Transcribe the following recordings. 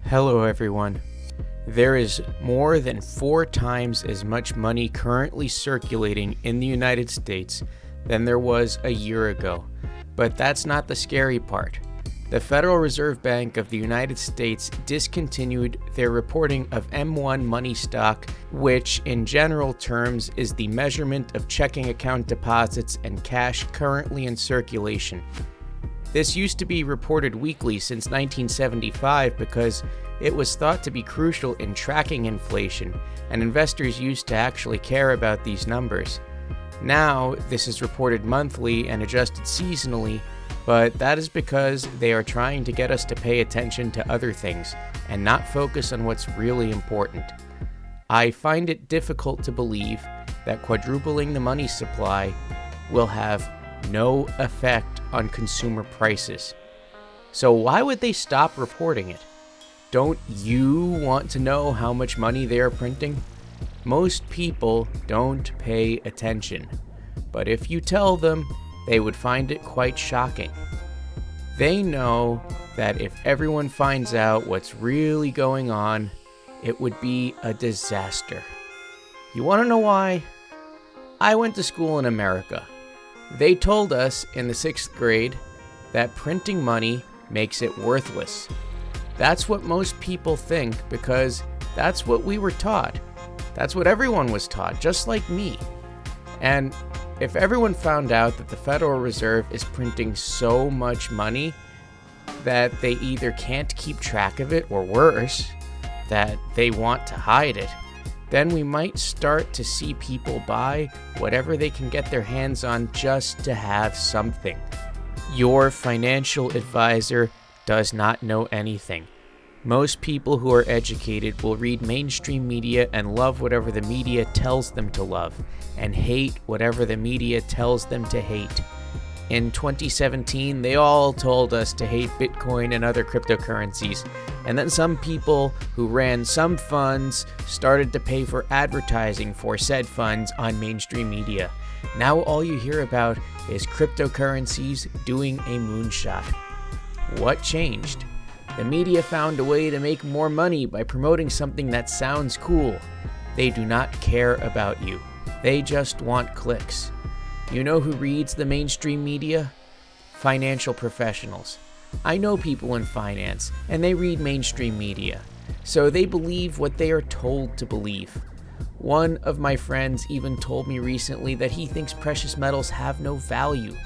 Hello everyone. There is more than 4 times as much money currently circulating in the United States than there was a year ago. But that's not the scary part. The Federal Reserve Bank of the United States discontinued their reporting of M1 money stock, which in general terms is the measurement of checking account deposits and cash currently in circulation. This used to be reported weekly since 1975 because it was thought to be crucial in tracking inflation, and investors used to actually care about these numbers. Now, this is reported monthly and adjusted seasonally, but that is because they are trying to get us to pay attention to other things and not focus on what's really important. I find it difficult to believe that quadrupling the money supply will have no effect on consumer prices. So why would they stop reporting it? Don't you want to know how much money they are printing? Most people don't pay attention, but if you tell them, they would find it quite shocking. They know that if everyone finds out what's really going on, it would be a disaster. You want to know why? I went to school in America. They told us in the 6th grade that printing money makes it worthless. That's what most people think because that's what we were taught. That's what everyone was taught, just like me. And if everyone found out that the Federal Reserve is printing so much money that they either can't keep track of it or worse, that they want to hide it, then we might start to see people buy whatever they can get their hands on just to have something. Your financial advisor does not know anything. Most people who are educated will read mainstream media and love whatever the media tells them to love, and hate whatever the media tells them to hate. In 2017, they all told us to hate Bitcoin and other cryptocurrencies, and then some people who ran some funds started to pay for advertising for said funds on mainstream media. Now all you hear about is cryptocurrencies doing a moonshot. What changed? The media found a way to make more money by promoting something that sounds cool. They do not care about you. They just want clicks. You know who reads the mainstream media? Financial professionals. I know people in finance, and they read mainstream media, so they believe what they are told to believe. One of my friends even told me recently that he thinks precious metals have no value.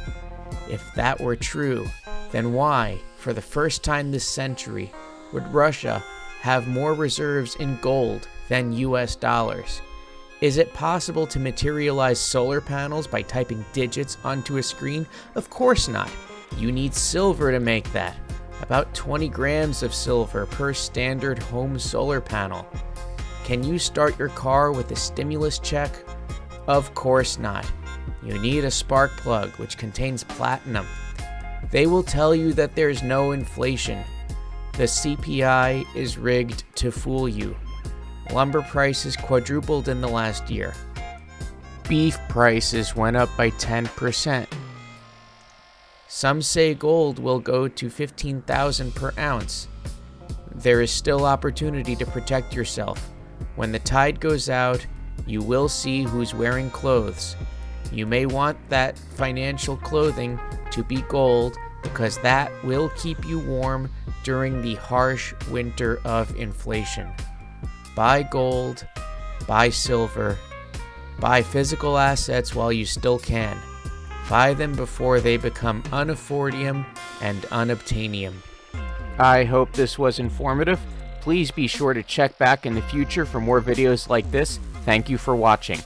If that were true, then why, for the first time this century, would Russia have more reserves in gold than US dollars? Is it possible to materialize solar panels by typing digits onto a screen? Of course not. You need silver to make that. About 20 grams of silver per standard home solar panel. Can you start your car with a stimulus check? Of course not. You need a spark plug, which contains platinum. They will tell you that there's no inflation. The CPI is rigged to fool you. Lumber prices quadrupled in the last year. Beef prices went up by 10%. Some say gold will go to $15,000 per ounce. There is still opportunity to protect yourself. When the tide goes out, you will see who's wearing clothes. You may want that financial clothing to be gold because that will keep you warm during the harsh winter of inflation. Buy gold, buy silver, buy physical assets while you still can. Buy them before they become unaffordium and unobtainium. I hope this was informative. Please be sure to check back in the future for more videos like this. Thank you for watching.